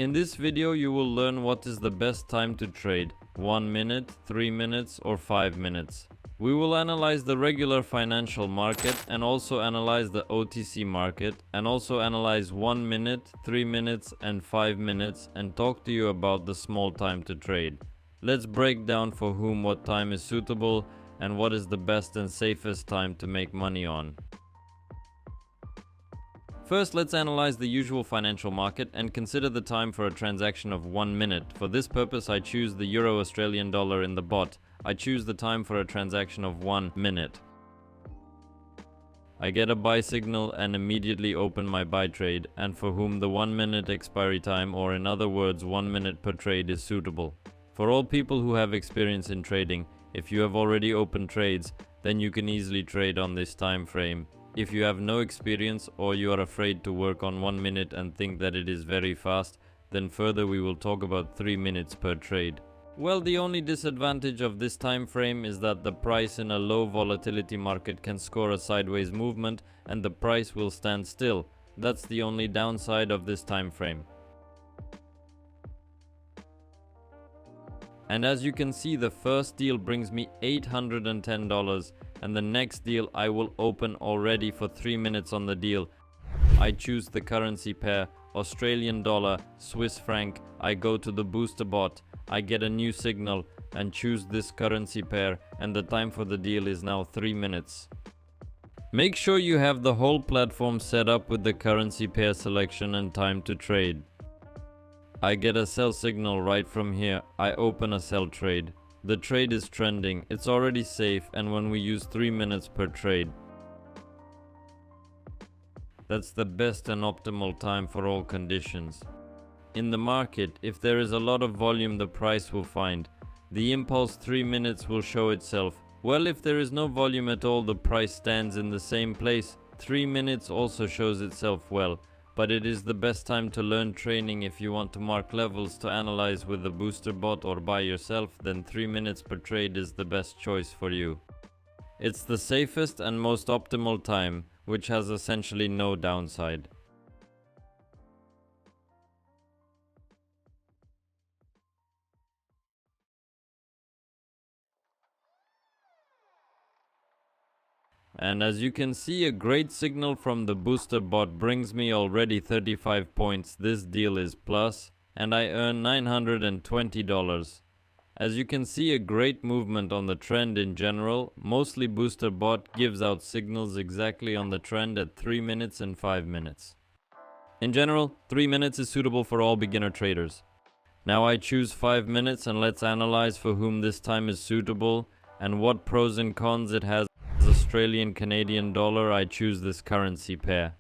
In this video you will learn what is the best time to trade, 1 minute, 3 minutes or 5 minutes. We will analyze the regular financial market and also analyze the OTC market and also analyze 1 minute, 3 minutes and 5 minutes and talk to you about the small time to trade. Let's break down for whom what time is suitable and what is the best and safest time to make money on. First, let's analyze the usual financial market and consider the time for a transaction of 1 minute. For this purpose, I choose the Euro Australian dollar in the bot. I choose the time for a transaction of 1 minute. I get a buy signal and immediately open my buy trade, and for whom the 1 minute expiry time, or in other words 1 minute per trade, is suitable. For all people who have experience in trading, if you have already opened trades, then you can easily trade on this time frame. If you have no experience or you are afraid to work on 1 minute and think that it is very fast, then further we will talk about 3 minutes per trade. Well, the only disadvantage of this time frame is that the price in a low volatility market can score a sideways movement and the price will stand still. That's the only downside of this time frame. And as you can see, the first deal brings me $810 and the next deal I will open already for 3 minutes on the deal. I choose the currency pair, Australian dollar, Swiss franc. I go to the booster bot, I get a new signal and choose this currency pair, and the time for the deal is now 3 minutes. Make sure you have the whole platform set up with the currency pair selection and time to trade. I get a sell signal right from here. I open a sell trade. The trade is trending, it's already safe, and when we use 3 minutes per trade, that's the best and optimal time for all conditions. In the market, if there is a lot of volume, the price will find. The impulse 3 minutes will show itself. Well, if there is no volume at all, the price stands in the same place. 3 minutes also shows itself well. But it is the best time to learn training. If you want to mark levels to analyze with the booster bot or by yourself, then 3 minutes per trade is the best choice for you. It's the safest and most optimal time, which has essentially no downside. And as you can see, a great signal from the booster bot brings me already 35 points. This deal is plus, and I earn $920. As you can see, a great movement on the trend in general. Mostly booster bot gives out signals exactly on the trend at 3 minutes and 5 minutes. In general, 3 minutes is suitable for all beginner traders. Now I choose 5 minutes, and let's analyze for whom this time is suitable and what pros and cons it has. Australian Canadian dollar, I choose this currency pair.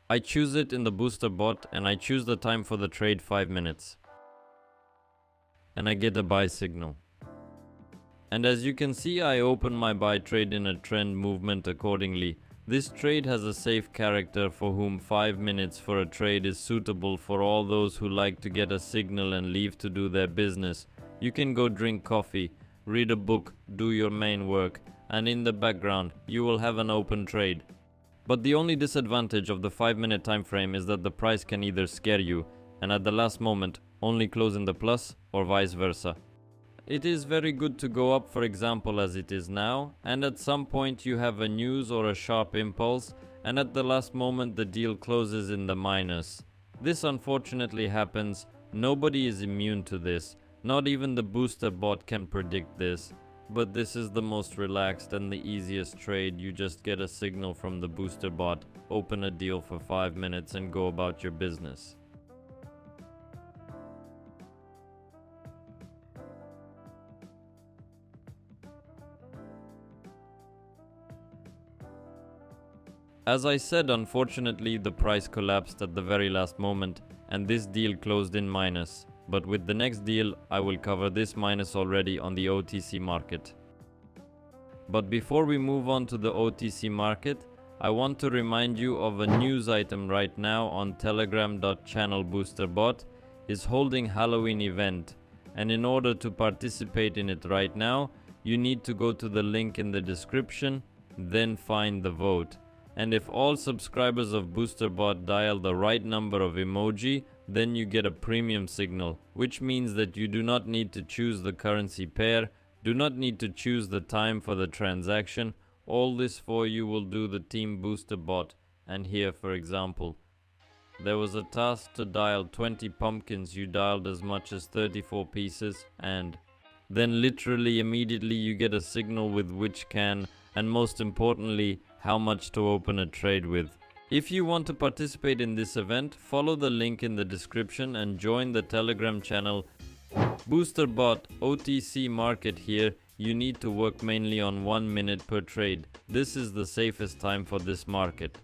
I choose it in the booster bot and I choose the time for the trade 5 minutes. And I get a buy signal. And as you can see, I open my buy trade in a trend movement accordingly. This trade has a safe character for whom 5 minutes for a trade is suitable for all those who like to get a signal and leave to do their business. You can go drink coffee, read a book, do your main work, and in the background you will have an open trade. But the only disadvantage of the 5 minute time frame is that the price can either scare you and at the last moment only close in the plus, or vice versa. It is very good to go up, for example, as it is now, and at some point you have a news or a sharp impulse and at the last moment the deal closes in the minus. This unfortunately happens. Nobody is immune to this. Not even the booster bot can predict this, but this is the most relaxed and the easiest trade. You just get a signal from the booster bot, open a deal for 5 minutes and go about your business. As I said, unfortunately the price collapsed at the very last moment and this deal closed in minus. But with the next deal, I will cover this minus already on the OTC market. But before we move on to the OTC market, I want to remind you of a news item right now on telegram.channel boosterbot is holding Halloween event, and in order to participate in it right now, you need to go to the link in the description, then find the vote. And if all subscribers of BoosterBot dial the right number of emoji, then you get a premium signal, which means that you do not need to choose the currency pair, do not need to choose the time for the transaction. All this for you will do the Team BoosterBot. And here, for example, there was a task to dial 20 pumpkins, you dialed as much as 34 pieces, and then literally immediately you get a signal with which can, and most importantly, how much to open a trade with. If you want to participate in this event, follow the link in the description and join the Telegram channel. BoosterBot OTC market here, you need to work mainly on 1 minute per trade. This is the safest time for this market.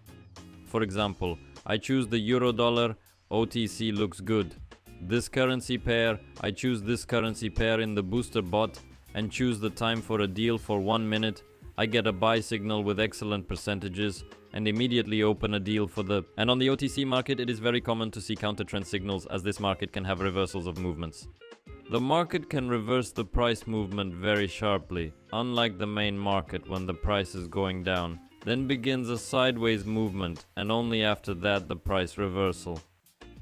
For example, I choose the euro dollar, OTC looks good. This currency pair, I choose this currency pair in the BoosterBot and choose the time for a deal for 1 minute. I get a buy signal with excellent percentages and immediately open a deal for the... And on the OTC market, it is very common to see counter trend signals, as this market can have reversals of movements. The market can reverse the price movement very sharply, unlike the main market when the price is going down. Then begins a sideways movement, and only after that the price reversal.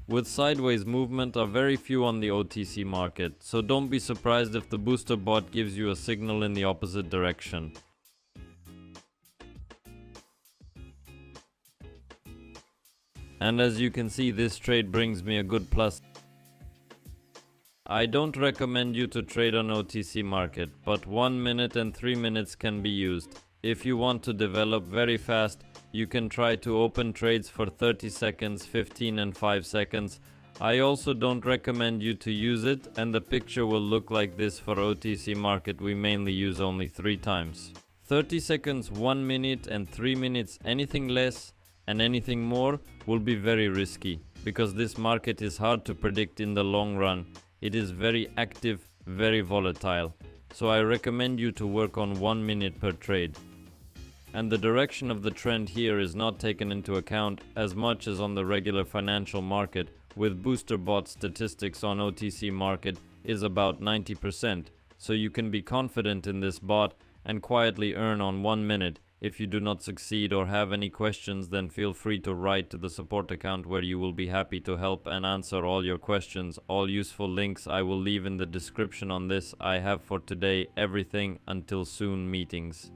With sideways movement are very few on the OTC market, so don't be surprised if the BoosterBot gives you a signal in the opposite direction. And as you can see, this trade brings me a good plus. I don't recommend you to trade on OTC market, but 1 minute and 3 minutes can be used. If you want to develop very fast, you can try to open trades for 30 seconds, 15 and 5 seconds. I also don't recommend you to use it, and the picture will look like this for OTC market. We mainly use only 3 times. 30 seconds, 1 minute and 3 minutes, anything less and anything more will be very risky, because this market is hard to predict in the long run. It is very active, very volatile. So I recommend you to work on 1 minute per trade. And the direction of the trend here is not taken into account as much as on the regular financial market, with BoosterBot statistics on OTC market is about 90%, so you can be confident in this bot and quietly earn on 1 minute. If you do not succeed or have any questions, then feel free to write to the support account, where you will be happy to help and answer all your questions. All useful links I will leave in the description on this. I have for today everything. Until soon, meetings.